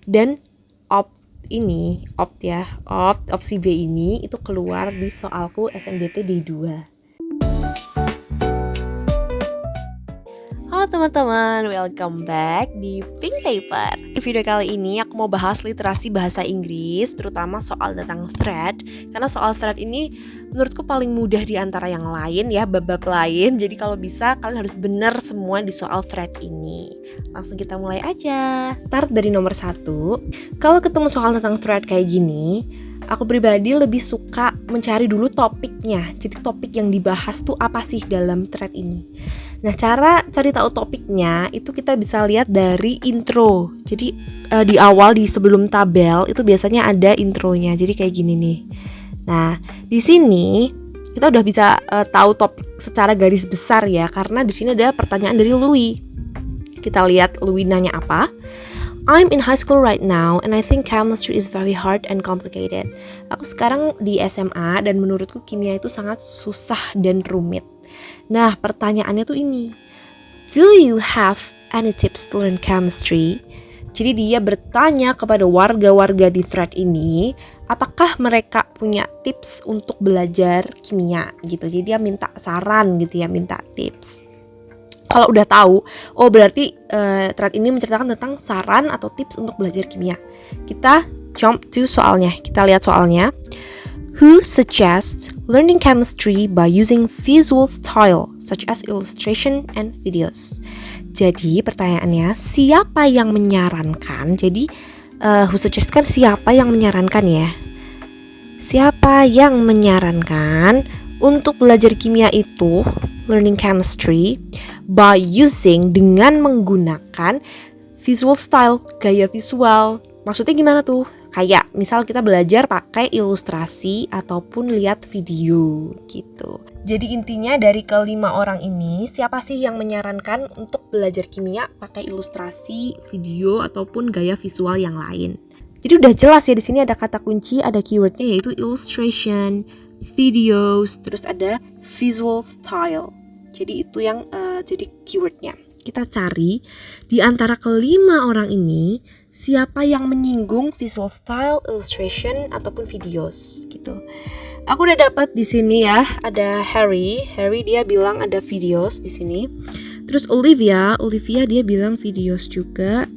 Dan opsi B ini itu keluar di soalku SNBT D2. Halo teman-teman, welcome back di Pink Paper. Di video kali ini aku mau bahas literasi bahasa Inggris, terutama soal tentang thread. Karena soal thread ini menurutku paling mudah di antara yang lain ya, bab-bab lain. Jadi kalau bisa kalian harus benar semua di soal thread ini. Langsung kita mulai aja. Start dari nomor 1. Kalau ketemu soal tentang thread kayak gini, aku pribadi lebih suka mencari dulu topiknya. Jadi topik yang dibahas tuh apa sih dalam thread ini. Nah, cara cari tahu topiknya itu kita bisa lihat dari intro. Jadi di awal, di sebelum tabel itu biasanya ada intronya. Jadi kayak gini nih. Nah, di sini kita udah bisa tahu topik secara garis besar ya, karena di sini ada pertanyaan dari Louis. Kita lihat Louis nanya apa. I'm in high school right now and I think chemistry is very hard and complicated. Aku sekarang di SMA dan menurutku kimia itu sangat susah dan rumit. Nah, pertanyaannya tuh ini. Do you have any tips to learn chemistry? Jadi dia bertanya kepada warga-warga di thread ini, apakah mereka punya tips untuk belajar kimia gitu. Jadi dia minta saran gitu ya, minta tips. Kalau udah tahu, oh berarti thread ini menceritakan tentang saran atau tips untuk belajar kimia. Kita jump to soalnya. Kita lihat soalnya. Who suggests learning chemistry by using visual style such as illustration and videos? Jadi pertanyaannya, siapa yang menyarankan? Jadi who suggests kan siapa yang menyarankan ya? Siapa yang menyarankan untuk belajar kimia itu, learning chemistry, by using, dengan menggunakan visual style, gaya visual. Maksudnya gimana tuh? Kayak misal kita belajar pakai ilustrasi ataupun lihat video gitu. Jadi intinya dari kelima orang ini, siapa sih yang menyarankan untuk belajar kimia pakai ilustrasi, video ataupun gaya visual yang lain? Jadi udah jelas ya, di sini ada kata kunci, ada keywordnya yaitu illustration, videos, terus ada visual style. Jadi itu yang jadi keywordnya. Kita cari di antara kelima orang ini siapa yang menyinggung visual style, illustration ataupun videos gitu. Aku udah dapat di sini ya, ada Harry dia bilang ada videos di sini. Terus Olivia dia bilang videos juga.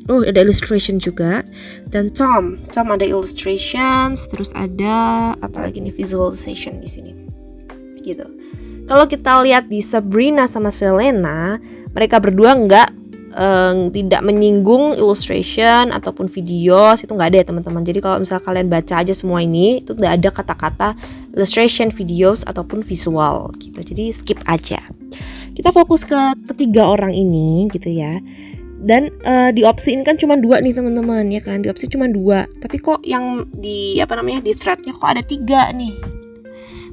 Oh, ada illustration juga. Dan Tom ada illustrations, terus ada apa lagi nih, visualization di sini. Gitu. Kalau kita lihat di Sabrina sama Selena, mereka berdua tidak menyinggung illustration ataupun videos, itu nggak ada ya teman-teman. Jadi kalau misalnya kalian baca aja semua ini, itu nggak ada kata-kata illustration, videos ataupun visual gitu. Jadi skip aja. Kita fokus ke ketiga orang ini gitu ya. Dan di opsi ini kan cuma 2 nih teman-teman ya kan. Di opsi cuma 2. Tapi kok yang di di threadnya kok ada 3 nih.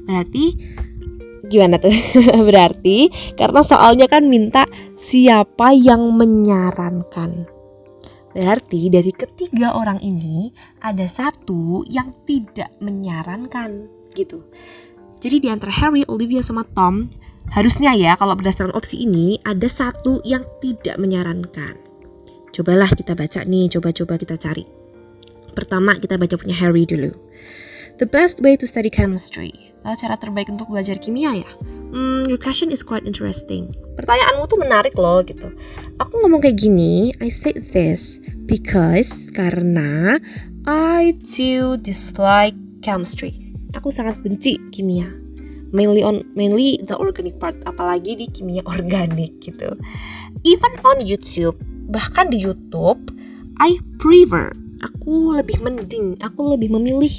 Berarti gimana tuh? Berarti karena soalnya kan minta siapa yang menyarankan. Berarti dari ketiga orang ini ada satu yang tidak menyarankan gitu. Jadi di antara Harry, Olivia sama Tom, harusnya ya kalau berdasarkan opsi ini ada satu yang tidak menyarankan. Cobalah kita baca nih, coba kita cari. Pertama kita baca punya Harry dulu. The best way to study chemistry. Cara terbaik untuk belajar kimia ya. Your question is quite interesting. Pertanyaanmu tuh menarik loh gitu. Aku ngomong kayak gini, I said this because karena I too dislike chemistry. Aku sangat benci kimia. Mainly the organic part, apalagi di kimia organik gitu. Even on YouTube, bahkan di YouTube, I prefer. Aku lebih memilih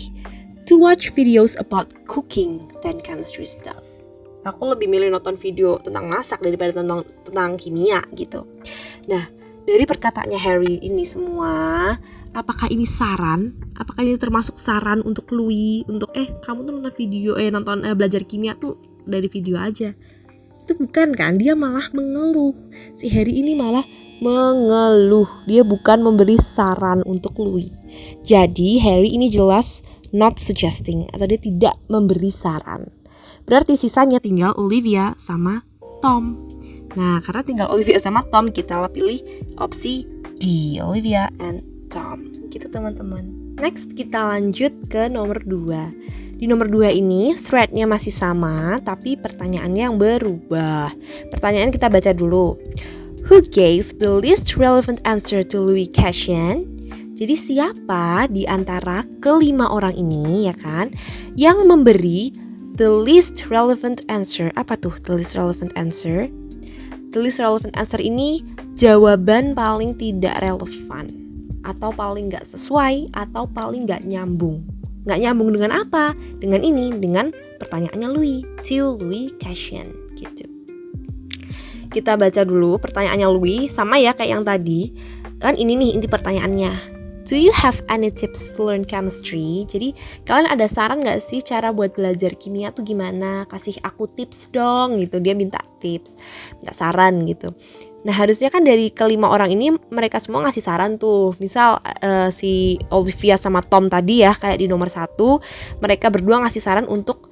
to watch videos about cooking than chemistry stuff. Aku lebih milih nonton video tentang masak daripada tentang kimia gitu. Nah, dari perkataannya Harry ini semua, apakah ini saran? Apakah ini termasuk saran untuk Louis untuk kamu tuh nonton video belajar kimia tuh dari video aja? Itu bukan kan? Dia malah mengeluh. Si Harry ini malah mengeluh. Dia bukan memberi saran untuk Louis. Jadi Harry ini jelas not suggesting, atau dia tidak memberi saran. Berarti sisanya tinggal Olivia sama Tom. Nah, karena tinggal Olivia sama Tom, kita pilih opsi D, Olivia and Tom. Gitu teman-teman. Next kita lanjut ke nomor 2. Di nomor 2 ini thread-nya masih sama, tapi pertanyaannya yang berubah. Pertanyaan kita baca dulu. Who gave the least relevant answer to Louis question? Jadi siapa di antara kelima orang ini, ya kan, yang memberi the least relevant answer? Apa tuh the least relevant answer? The least relevant answer ini jawaban paling tidak relevan, atau paling gak sesuai, atau paling gak nyambung. Gak nyambung dengan apa? Dengan ini, dengan pertanyaannya Louis, to Louis question gitu. Kita baca dulu pertanyaannya Louis, sama ya kayak yang tadi. Kan ini nih inti pertanyaannya. Do you have any tips to learn chemistry? Jadi kalian ada saran gak sih cara buat belajar kimia tuh gimana? Kasih aku tips dong gitu. Dia minta tips, minta saran gitu. Nah harusnya kan dari kelima orang ini mereka semua ngasih saran tuh. Misal si Olivia sama Tom tadi ya, kayak di nomor 1, mereka berdua ngasih saran untuk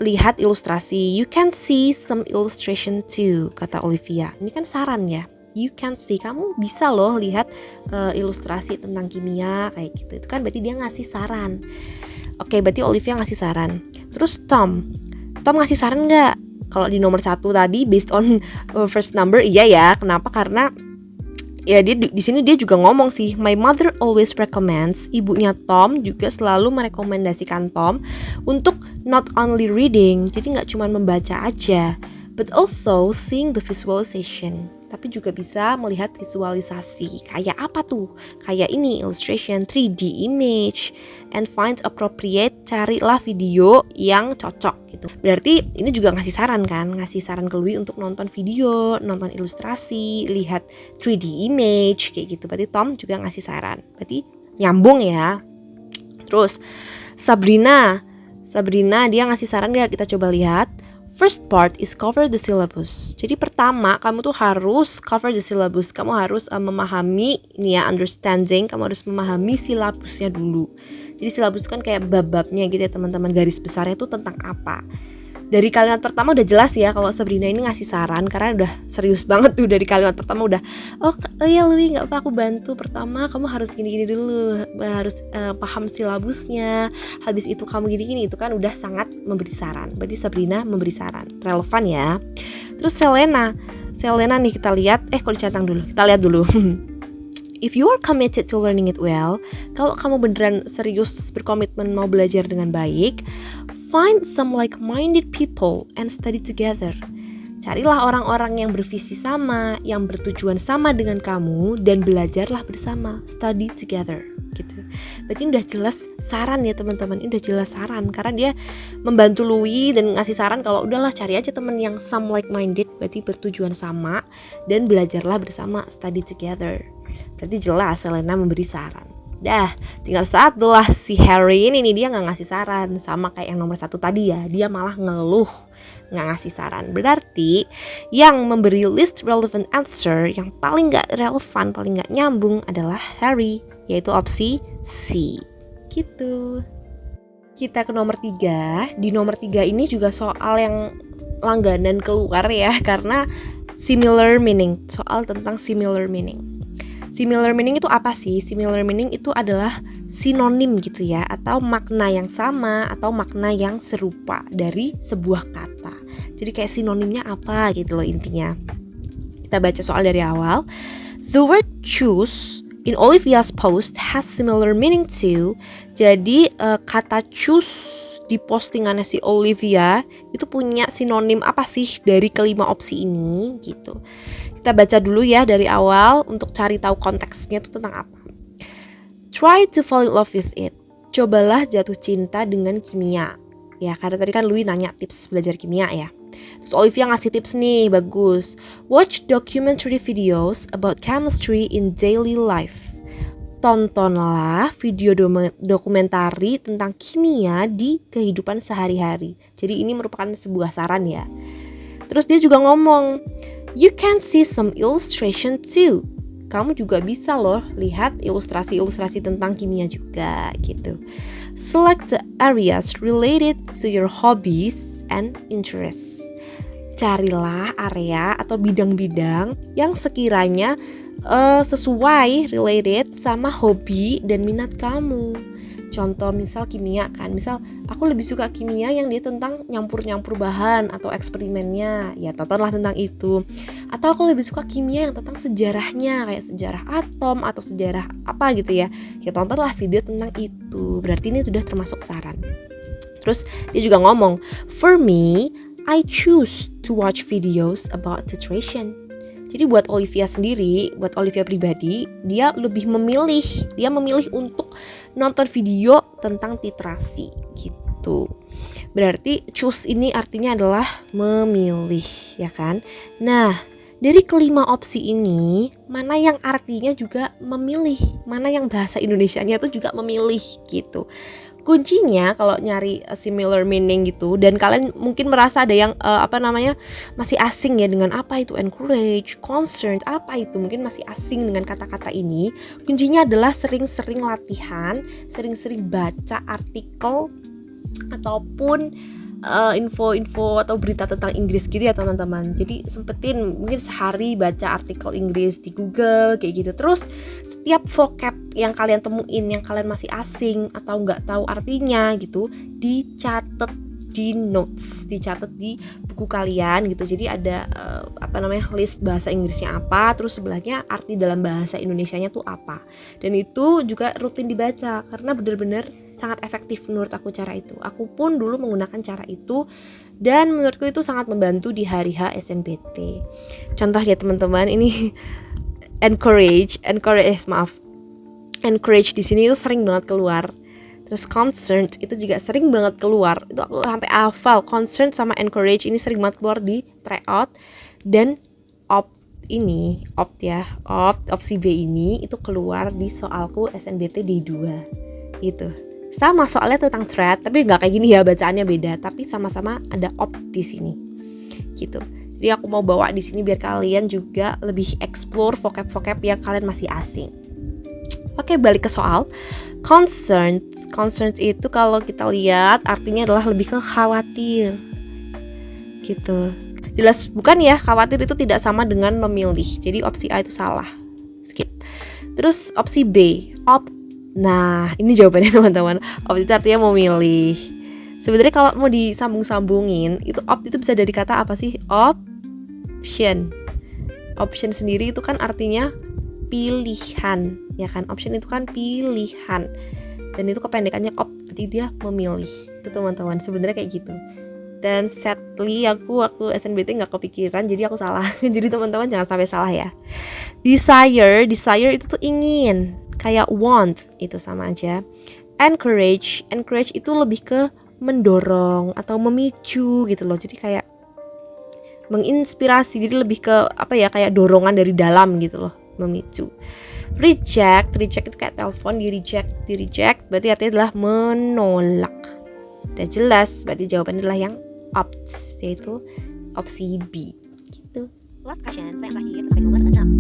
lihat ilustrasi. You can see some illustration too, kata Olivia. Ini kan saran ya. You can see, kamu bisa loh lihat ilustrasi tentang kimia kayak gitu. Itu kan berarti dia ngasih saran. Oke, berarti Olivia ngasih saran. Terus Tom ngasih saran nggak? Kalau di nomor 1 tadi based on first number, iya ya. Kenapa? Karena ya dia di sini dia juga ngomong sih, my mother always recommends. Ibunya Tom juga selalu merekomendasikan Tom untuk not only reading, jadi nggak cuma membaca aja, but also seeing the visualization. Tapi juga bisa melihat visualisasi. Kayak apa tuh? Kayak ini illustration, 3D image, and find appropriate. Carilah video yang cocok gitu. Berarti ini juga ngasih saran kan? Ngasih saran ke Louis untuk nonton video, nonton ilustrasi, lihat 3D image kayak gitu. Berarti Tom juga ngasih saran. Berarti nyambung ya. Terus Sabrina dia ngasih saran gak? Kita coba lihat. First part is cover the syllabus. Jadi pertama kamu tuh harus cover the syllabus. Kamu harus memahami ini ya, understanding. Kamu harus memahami silabusnya dulu. Jadi silabus itu kan kayak bab-babnya gitu ya teman-teman. Garis besarnya itu tentang apa. Dari kalimat pertama udah jelas ya kalau Sabrina ini ngasih saran, karena udah serius banget tuh dari kalimat pertama udah, oh ya Louis gak apa aku bantu. Pertama kamu harus gini-gini dulu, harus paham silabusnya. Habis itu kamu gini-gini, itu kan udah sangat memberi saran. Berarti Sabrina memberi saran, relevan ya. Terus Selena nih kita lihat, kok dicentang dulu, kita lihat dulu. If you are committed to learning it well, kalau kamu beneran serius berkomitmen mau belajar dengan baik, find some like-minded people and study together. Carilah orang-orang yang bervisi sama, yang bertujuan sama dengan kamu, dan belajarlah bersama, study together gitu. Berarti udah jelas saran ya teman-teman, ini udah jelas saran karena dia membantu Louis dan ngasih saran kalau udahlah cari aja teman yang some like-minded, berarti bertujuan sama, dan belajarlah bersama, study together. Berarti jelas Selena memberi saran. Dah, tinggal satu lah si Harry ini dia gak ngasih saran. Sama kayak yang nomor 1 tadi ya, dia malah ngeluh, gak ngasih saran. Berarti yang memberi least relevant answer, yang paling gak relevan, paling gak nyambung adalah Harry, yaitu opsi C gitu. Kita ke nomor 3. Di nomor 3 ini juga soal yang langganan keluar ya, karena similar meaning, soal tentang similar meaning. Similar meaning itu apa sih? Similar meaning itu adalah sinonim gitu ya, atau makna yang sama atau makna yang serupa dari sebuah kata. Jadi kayak sinonimnya apa gitu loh intinya. Kita baca soal dari awal. The word choose in Olivia's post has similar meaning to. Jadi kata choose di postingannya si Olivia itu punya sinonim apa sih dari kelima opsi ini gitu. Kita baca dulu ya dari awal untuk cari tahu konteksnya itu tentang apa. Try to fall in love with it. Cobalah jatuh cinta dengan kimia. Ya, karena tadi kan Louis nanya tips belajar kimia ya. Terus Olivia ngasih tips nih, bagus. Watch documentary videos about chemistry in daily life. Tontonlah video dokumentari tentang kimia di kehidupan sehari-hari. Jadi ini merupakan sebuah saran ya. Terus dia juga ngomong, you can see some illustration too. Kamu juga bisa loh lihat ilustrasi-ilustrasi tentang kimia juga gitu. Select the areas related to your hobbies and interests. Carilah area atau bidang-bidang yang sekiranya sesuai related sama hobi dan minat kamu. Contoh misal kimia kan, misal aku lebih suka kimia yang dia tentang nyampur-nyampur bahan atau eksperimennya, ya tontonlah tentang itu. Atau aku lebih suka kimia yang tentang sejarahnya, kayak sejarah atom atau sejarah apa gitu ya, ya tontonlah video tentang itu. Berarti ini sudah termasuk saran. Terus dia juga ngomong, for me, I choose to watch videos about titration. Jadi buat Olivia sendiri, buat Olivia pribadi, dia memilih untuk nonton video tentang titrasi gitu. Berarti choose ini artinya adalah memilih, ya kan? Nah, dari kelima opsi ini, mana yang artinya juga memilih, mana yang bahasa Indonesianya itu juga memilih gitu. Kuncinya kalau nyari similar meaning gitu, dan kalian mungkin merasa ada yang masih asing ya dengan apa itu encourage, concerned, apa itu mungkin masih asing dengan kata-kata ini. Kuncinya adalah sering-sering latihan, sering-sering baca artikel ataupun info-info atau berita tentang Inggris gitu ya teman-teman. Jadi sempetin mungkin sehari baca artikel Inggris di Google kayak gitu. Terus setiap vocab yang kalian temuin yang kalian masih asing atau nggak tahu artinya gitu, dicatat di notes, dicatat di buku kalian gitu. Jadi ada list bahasa Inggrisnya apa, terus sebelahnya arti dalam bahasa Indonesianya tuh apa. Dan itu juga rutin dibaca karena benar-benar sangat efektif menurut aku cara itu. Aku pun dulu menggunakan cara itu dan menurutku itu sangat membantu di hari H SNBT. Contoh ya teman-teman, ini encourage di sini itu sering banget keluar. Terus concerned itu juga sering banget keluar. Itu aku sampai hafal. Concerned sama encourage ini sering banget keluar di tryout. Dan opsi B ini itu keluar di soalku SNBT D2 gitu. Sama soalnya tentang thread, tapi nggak kayak gini ya, bacaannya beda, tapi sama-sama ada di sini gitu. Jadi aku mau bawa di sini biar kalian juga lebih explore vocab-vocab yang kalian masih asing. Oke, balik ke soal. Concerns itu kalau kita lihat artinya adalah lebih ke khawatir gitu. Jelas bukan ya, khawatir itu tidak sama dengan memilih. Jadi opsi A itu salah, skip. Terus opsi B, nah ini jawabannya teman-teman. Opt itu artinya memilih. Sebenarnya kalau mau disambung-sambungin, itu opt itu bisa dari kata apa sih? Option. Option sendiri itu kan artinya pilihan, ya kan? Option itu kan pilihan. Dan itu kependekannya opt, berarti dia memilih. Itu teman-teman, sebenarnya kayak gitu. Dan sadly aku waktu SNBT nggak kepikiran, jadi aku salah. Jadi teman-teman jangan sampai salah ya. Desire itu tuh ingin, kayak want itu sama aja. Encourage itu lebih ke mendorong atau memicu gitu loh. Jadi kayak menginspirasi, jadi lebih ke kayak dorongan dari dalam gitu loh, memicu. Reject itu kayak telepon, di reject berarti artinya adalah menolak. Udah jelas, berarti jawabannya adalah yang opt, yaitu opsi B gitu. Last question, yang terakhir, topik nomor 6.